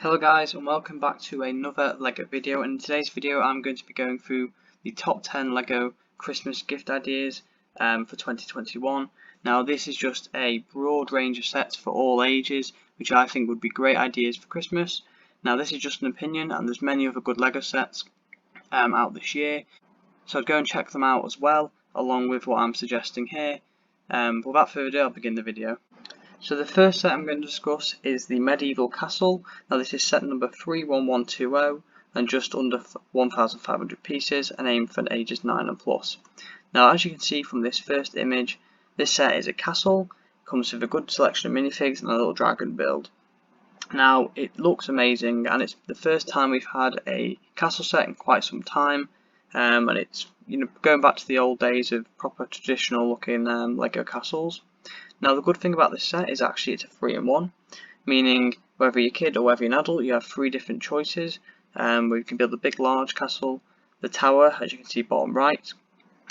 Hello guys, and welcome back to another LEGO video. And in today's video I'm going to be going through the top 10 LEGO Christmas gift ideas for 2021. Now this is just a broad range of sets for all ages, which I think would be great ideas for Christmas. Now this is just an opinion, and there's many other good LEGO sets out this year, so I'd go and check them out as well, along with what I'm suggesting here. But without further ado, I'll begin the video. So the first set I'm going to discuss is the Medieval Castle. Now this is set number 31120 and just under 1,500 pieces and aimed for ages 9 and plus. Now as you can see from this first image, this set is a castle, comes with a good selection of minifigs and a little dragon build. Now it looks amazing, and it's the first time we've had a castle set in quite some time, and it's going back to the old days of proper traditional looking LEGO castles. Now the good thing about this set is actually it's a 3-in-1, meaning whether you're a kid or whether you're an adult, you have 3 different choices, where you can build a big large castle, the tower as you can see bottom right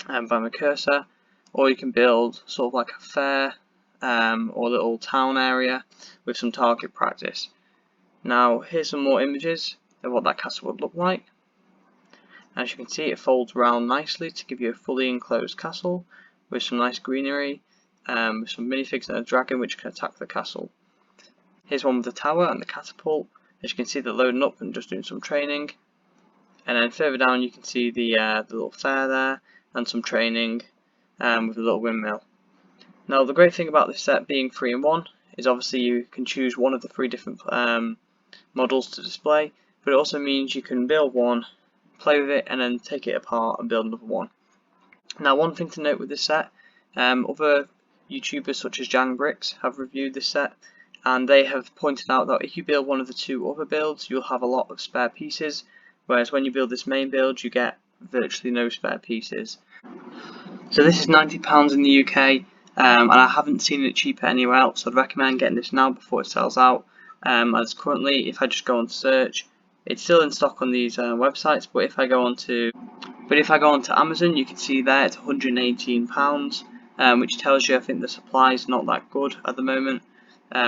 by my cursor, or you can build sort of like a fair or little town area with some target practice. Now here's some more images of what that castle would look like. As you can see, it folds around nicely to give you a fully enclosed castle with some nice greenery. With some minifigs and a dragon which can attack the castle. Here's one with the tower and the catapult. As you can see, they're loading up and just doing some training. And then further down you can see the little fair there and some training with a little windmill. Now the great thing about this set being 3-in-1 is obviously you can choose one of the 3 different models to display, but it also means you can build one, play with it, and then take it apart and build another one. Now one thing to note with this set, other YouTubers such as Jang Bricks have reviewed this set, and they have pointed out that if you build one of the 2 other builds, you'll have a lot of spare pieces, whereas when you build this main build you get virtually no spare pieces. So this is £90 in the UK, and I haven't seen it cheaper anywhere else, so I'd recommend getting this now before it sells out, as currently if I just go on search, it's still in stock on these websites, but if I go on to Amazon, you can see there it's £118. Which tells you I think the supply is not that good at the moment,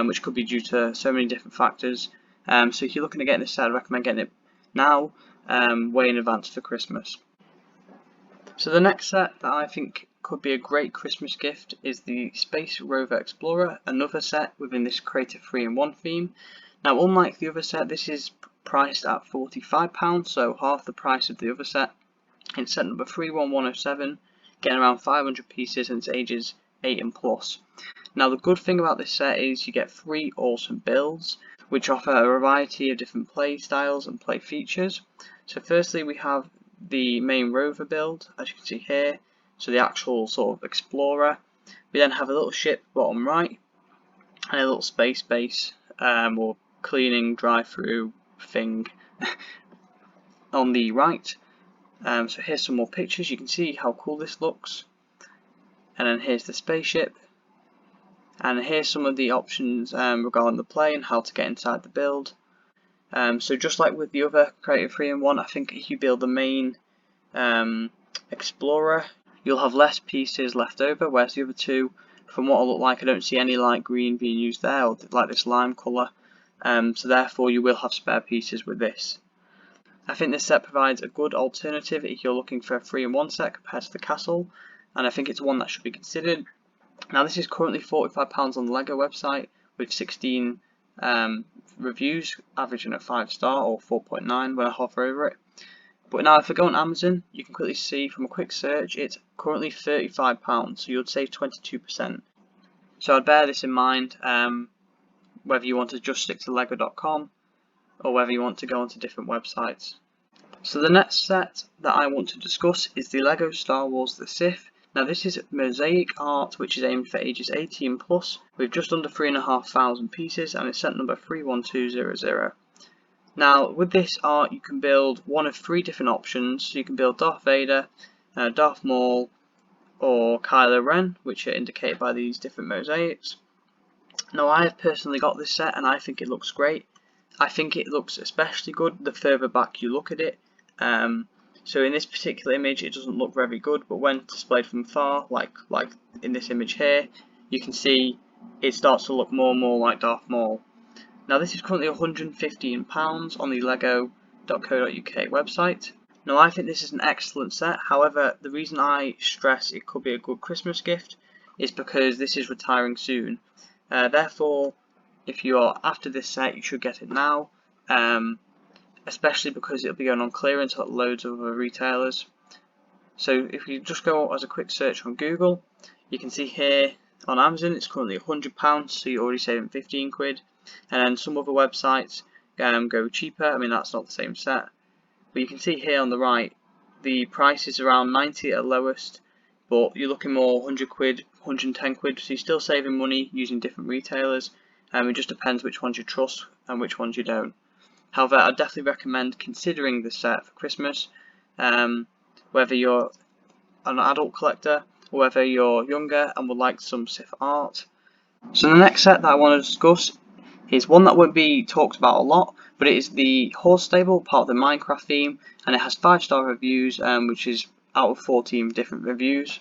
which could be due to so many different factors. So if you're looking at getting this set, I'd recommend getting it now, way in advance for Christmas. So the next set that I think could be a great Christmas gift is the Space Rover Explorer, another set within this creative 3-in-1 theme. Now unlike the other set, this is priced at £45, so half the price of the other set. It's set number 31107. Getting around 500 pieces, and it's ages 8 and plus. Now the good thing about this set is you get 3 awesome builds which offer a variety of different play styles and play features. So firstly we have the main Rover build, as you can see here, so the actual sort of explorer. We then have a little ship bottom right and a little space base or cleaning drive-through thing on the right. So here's some more pictures, you can see how cool this looks, and then here's the spaceship, and here's some of the options regarding the play and how to get inside the build. So just like with the other creative 3-in-1, I think if you build the main Explorer, you'll have less pieces left over, whereas the other 2, from what I look like, I don't see any light green being used there, or like this lime colour, so therefore you will have spare pieces with this. I think this set provides a good alternative if you're looking for a 3-in-1 set compared to the castle, and I think it's one that should be considered. Now this is currently £45 on the LEGO website with 16 reviews, averaging a 5-star or 4.9 when I hover over it. But now if I go on Amazon, you can quickly see from a quick search it's currently £35, so you'd save 22%. So I'd bear this in mind, whether you want to just stick to lego.com or whether you want to go onto different websites. So the next set that I want to discuss is the LEGO Star Wars The Sith. Now this is mosaic art which is aimed for ages 18 plus with just under 3,500 pieces, and it's set number 31200. Now with this art you can build one of 3 different options. So you can build Darth Vader, Darth Maul or Kylo Ren, which are indicated by these different mosaics. Now I have personally got this set and I think it looks great. I think it looks especially good the further back you look at it. So in this particular image it doesn't look very good, but when displayed from far, like in this image here, you can see it starts to look more and more like Darth Maul. Now this is currently £115 on the lego.co.uk website. Now I think this is an excellent set, however the reason I stress it could be a good Christmas gift is because this is retiring soon. Therefore, if you are after this set you should get it now, especially because it'll be going on clearance at loads of other retailers. So if you just go as a quick search on Google, you can see here on Amazon it's currently £100, so you're already saving 15 quid, and then some other websites go cheaper. I mean that's not the same set, but you can see here on the right the price is around 90 at lowest, but you're looking more 100 quid, 110 quid, so you're still saving money using different retailers. It just depends which ones you trust and which ones you don't. However, I definitely recommend considering this set for Christmas, whether you're an adult collector or whether you're younger and would like some Sith art. So the next set that I want to discuss is one that won't be talked about a lot, but it is the horse stable, part of the Minecraft theme, and it has 5-star reviews, which is out of 14 different reviews.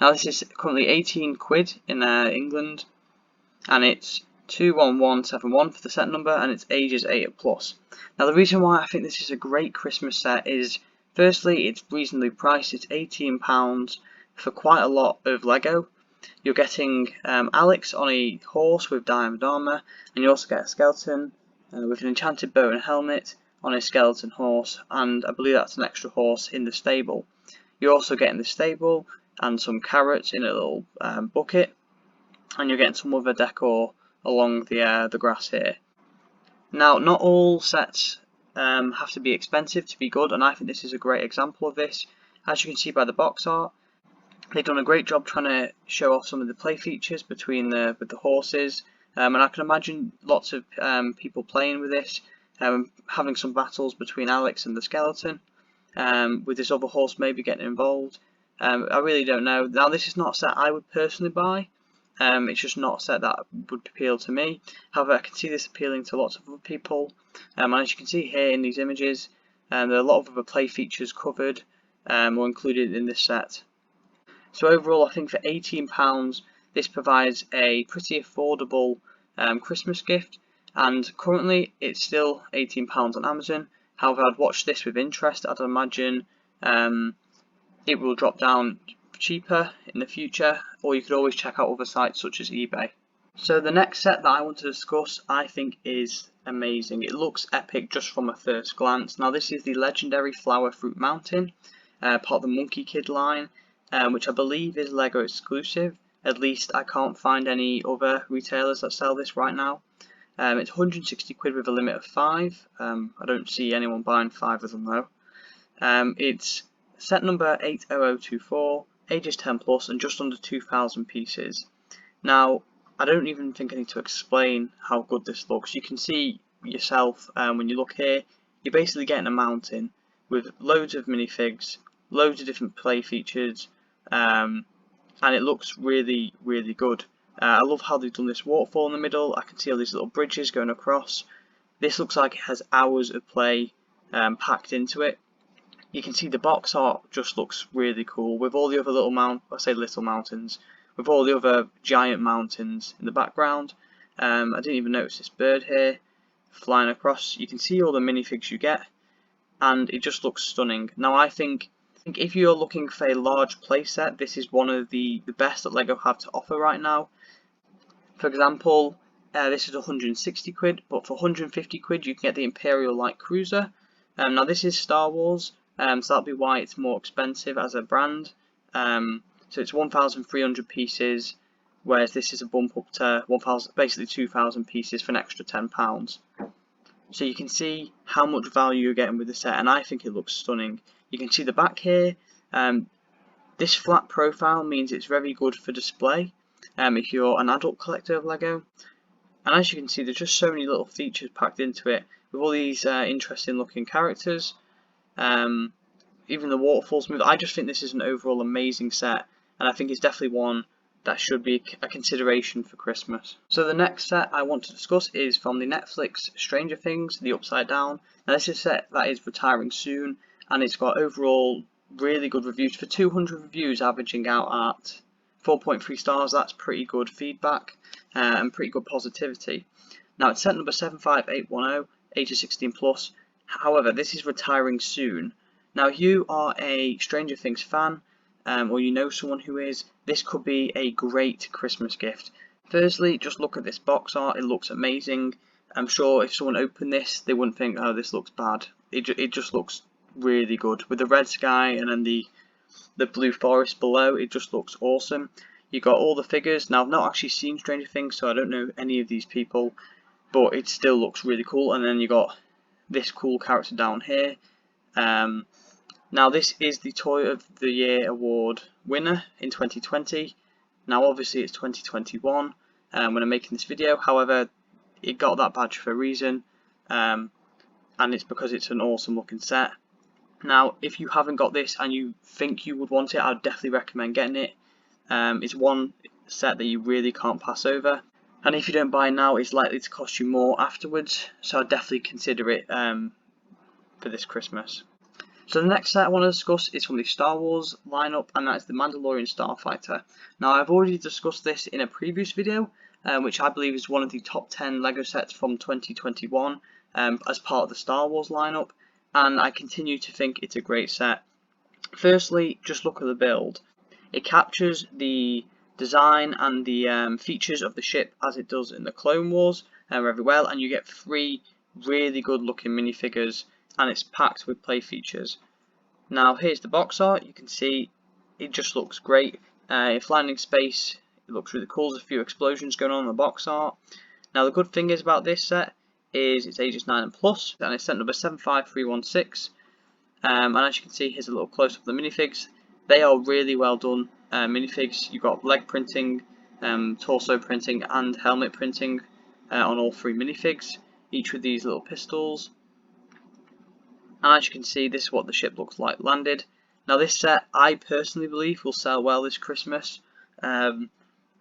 Now this is currently 18 quid in England, and it's 21171 for the set number, and it's ages 8 plus. Now the reason why I think this is a great Christmas set is, firstly, it's reasonably priced. It's £18 for quite a lot of Lego. You're getting Alex on a horse with diamond armour, and you also get a skeleton with an enchanted bow and helmet on a skeleton horse, and I believe that's an extra horse in the stable. You're also getting the stable and some carrots in a little bucket, and you're getting some other decor along the grass here. Now, not all sets have to be expensive to be good, and I think this is a great example of this. As you can see by the box art, they've done a great job trying to show off some of the play features with the horses, and I can imagine lots of people playing with this, having some battles between Alex and the skeleton, with this other horse maybe getting involved. I really don't know. Now this is not a set I would personally buy. It's just not a set that would appeal to me. However, I can see this appealing to lots of other people. And as you can see here in these images, there are a lot of other play features covered or included in this set. So overall, I think for £18, this provides a pretty affordable Christmas gift. And currently, it's still £18 on Amazon. However, I'd watch this with interest. I'd imagine it will drop down cheaper in the future, or you could always check out other sites such as eBay. So the next set that I want to discuss I think is amazing. It looks epic just from a first glance. Now this is the legendary Flower Fruit Mountain, part of the Monkey Kid line, which I believe is Lego exclusive. At least I can't find any other retailers that sell this right now. It's 160 quid with a limit of 5. I don't see anyone buying 5 of them though. It's set number 80024. Ages 10 plus, and just under 2,000 pieces. Now, I don't even think I need to explain how good this looks. You can see yourself when you look here, you're basically getting a mountain with loads of minifigs, loads of different play features, and it looks really, really good. I love how they've done this waterfall in the middle. I can see all these little bridges going across. This looks like it has hours of play packed into it. You can see the box art just looks really cool with all the other little mountains, with all the other giant mountains in the background. I didn't even notice this bird here flying across. You can see all the minifigs you get, and it just looks stunning. Now I think if you're looking for a large playset, this is one of the best that Lego have to offer right now. For example, this is 160 quid, but for 150 quid you can get the Imperial Light Cruiser. Now this is Star Wars. So that'll be why it's more expensive as a brand. So it's 1,300 pieces, whereas this is a bump up to 1,000, basically 2,000 pieces for an extra £10. So you can see how much value you're getting with the set, and I think it looks stunning. You can see the back here. This flat profile means it's very good for display if you're an adult collector of Lego. And as you can see, there's just so many little features packed into it with all these interesting looking characters. Even the waterfalls move. I just think this is an overall amazing set, and I think it's definitely one that should be a consideration for Christmas. So the next set I want to discuss is from the Netflix Stranger Things, The Upside Down. Now this is a set that is retiring soon, and it's got overall really good reviews. For 200 reviews, averaging out at 4.3 stars, that's pretty good feedback and pretty good positivity. Now it's set number 75810, ages 16 plus. However, this is retiring soon. Now if you are a Stranger Things fan, or you know someone who is, this could be a great Christmas gift. Firstly, just look at this box art, it looks amazing. I'm sure if someone opened this, they wouldn't think, oh, this looks bad. It just looks really good. With the red sky and then the blue forest below, it just looks awesome. You got all the figures. Now I've not actually seen Stranger Things, so I don't know any of these people, but it still looks really cool. And then you got this cool character down here. Now this is the Toy of the Year award winner in 2020. Now obviously it's 2021 when I'm making this video. However, it got that badge for a reason, and it's because it's an awesome looking set. Now if you haven't got this and you think you would want it, I'd definitely recommend getting it. It's one set that you really can't pass over, and if you don't buy now, it's likely to cost you more afterwards, so I'd definitely consider it for this Christmas. So the next set I want to discuss is from the Star Wars lineup, and that is the Mandalorian Starfighter. Now I've already discussed this in a previous video, which I believe is one of the top 10 LEGO sets from 2021 as part of the Star Wars lineup, and I continue to think it's a great set. Firstly, just look at the build. It captures the design and the features of the ship as it does in the Clone Wars very well, and you get 3 really good looking minifigures, and it's packed with play features. Now here's the box art. You can see it just looks great. If landing space, it looks really cool. There's a few explosions going on in the box art. Now the good thing is about this set is it's ages 9 and plus, and it's set number 75316. And as you can see, here's a little close up of the minifigs. They are really well done minifigs. You've got leg printing, torso printing and helmet printing on all 3 minifigs, each with these little pistols. And as you can see, this is what the ship looks like landed. Now this set, I personally believe, will sell well this Christmas, and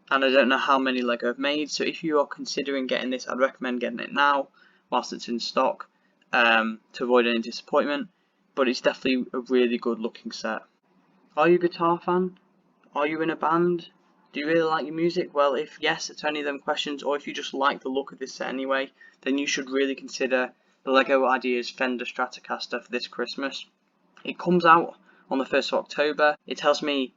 I don't know how many LEGO have made, so if you are considering getting this, I'd recommend getting it now whilst it's in stock, to avoid any disappointment. But it's definitely a really good looking set. Are you a guitar fan? Are you in a band? Do you really like your music? Well, if yes to any of them questions, or if you just like the look of this set anyway, then you should really consider the LEGO Ideas Fender Stratocaster for this Christmas. It comes out on the 1st of October. It tells me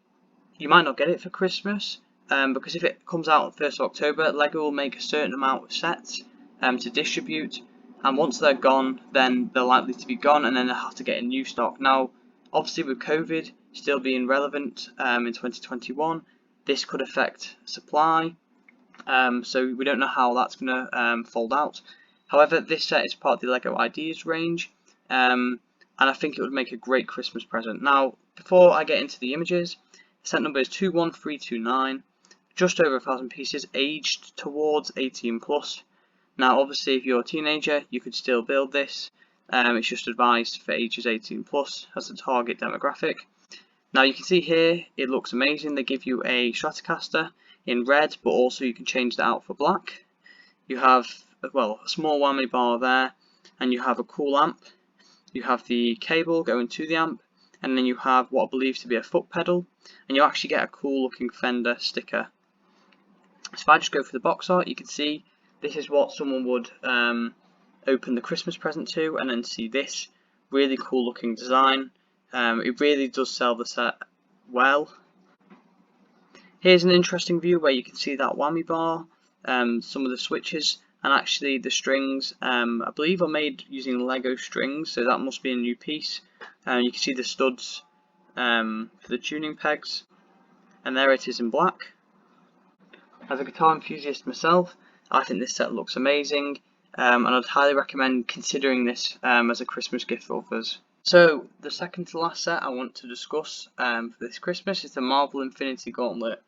you might not get it for Christmas, because if it comes out on the 1st of October, LEGO will make a certain amount of sets to distribute, and once they're gone, then they're likely to be gone, and then they'll have to get in new stock. Now, obviously with COVID still being relevant in 2021, this could affect supply, so we don't know how that's going to fold out. However, this set is part of the LEGO Ideas range, and I think it would make a great Christmas present. Now, before I get into the images, set number is 21329, just over 1,000 pieces, aged towards 18 plus. Now, obviously, if you're a teenager, you could still build this. It's just advised for ages 18 plus as the target demographic. Now, you can see here, it looks amazing. They give you a Stratocaster in red, but also you can change that out for black. You have, well, a small whammy bar there, and you have a cool amp. You have the cable going to the amp, and then you have what I believe to be a foot pedal, and you actually get a cool looking Fender sticker. So if I just go for the box art, you can see this is what someone would open the Christmas present to, and then see this really cool looking design. It really does sell the set well. Here's an interesting view where you can see that whammy bar, some of the switches, and actually the strings, I believe, are made using Lego strings, so that must be a new piece. You can see the studs for the tuning pegs, and there it is in black. As a guitar enthusiast myself, I think this set looks amazing, and I'd highly recommend considering this as a Christmas gift for others. So the second to last set I want to discuss for this Christmas is the Marvel Infinity Gauntlet.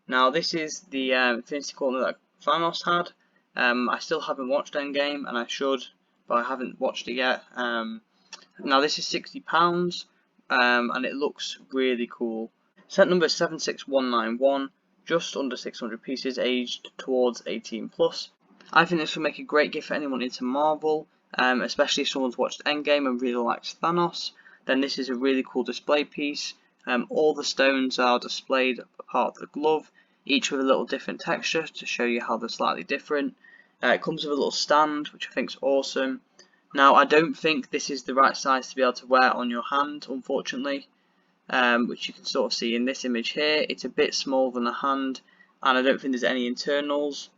Now this is the Infinity Gauntlet that Thanos had. I still haven't watched Endgame, and I should, but I haven't watched it yet. Now this is £60, and it looks really cool. Set number is 76191, just under 600 pieces, aged towards 18 plus. I think this will make a great gift for anyone into Marvel, especially if someone's watched Endgame and really likes Thanos. Then this is a really cool display piece. All the stones are displayed apart of the glove, each with a little different texture to show you how they're slightly different. It comes with a little stand, which I think is awesome. Now, I don't think this is the right size to be able to wear on your hand, unfortunately, which you can sort of see in this image here. It's a bit smaller than a hand, and I don't think there's any internals.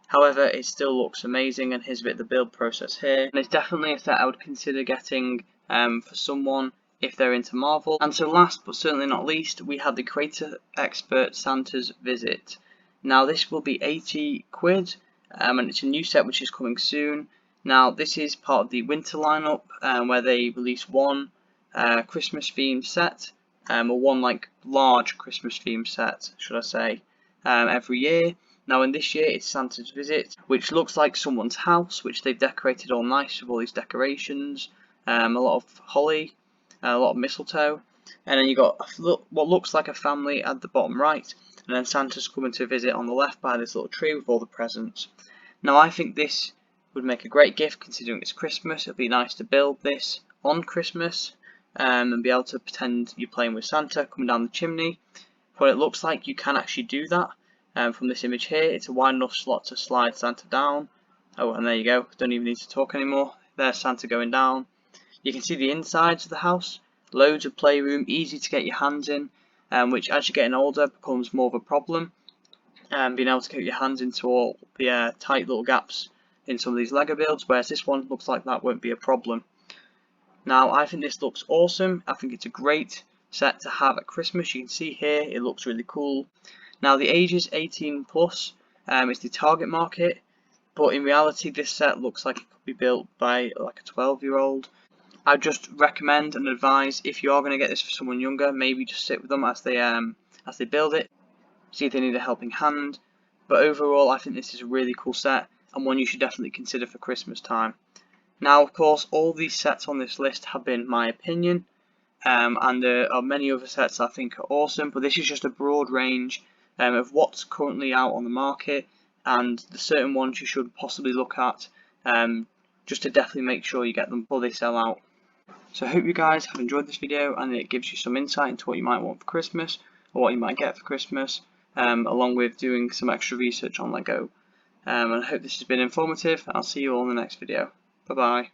However, it still looks amazing, and here's a bit of the build process here. And it's definitely a set I would consider getting for someone if they're into Marvel. And so last but certainly not least, we have the Creator Expert Santa's Visit. Now this will be 80 quid, and it's a new set which is coming soon. Now this is part of the winter lineup, where they release one Christmas themed set, or one like large Christmas themed set, should I say, every year. Now in this year it's Santa's Visit, which looks like someone's house, which they've decorated all nice with all these decorations, a lot of holly, a lot of mistletoe, and then you got what looks like a family at the bottom right, and then Santa's coming to visit on the left by this little tree with all the presents. Now I think this would make a great gift considering it's Christmas. It'd be nice to build this on Christmas and be able to pretend you're playing with Santa coming down the chimney. What it looks like, you can actually do that from this image here. It's a wide enough slot to slide Santa down. Oh, and there you go, don't even need to talk anymore. There's Santa going down. You can see the insides of the house, loads of playroom, easy to get your hands in, which as you're getting older becomes more of a problem. Being able to get your hands into all the tight little gaps in some of these Lego builds, whereas this one looks like that won't be a problem. Now I think this looks awesome. I think it's a great set to have at Christmas. You can see here it looks really cool. Now the age is 18 plus, is the target market, but in reality this set looks like it could be built by like a 12-year-old. I just recommend and advise, if you are going to get this for someone younger, maybe just sit with them as they build it, see if they need a helping hand. But overall I think this is a really cool set and one you should definitely consider for Christmas time. Now of course all these sets on this list have been my opinion, and there are many other sets I think are awesome, but this is just a broad range of what's currently out on the market and the certain ones you should possibly look at, just to definitely make sure you get them before they sell out. So I hope you guys have enjoyed this video and it gives you some insight into what you might want for Christmas or what you might get for Christmas, along with doing some extra research on Lego. And I hope this has been informative, and I'll see you all in the next video. Bye bye.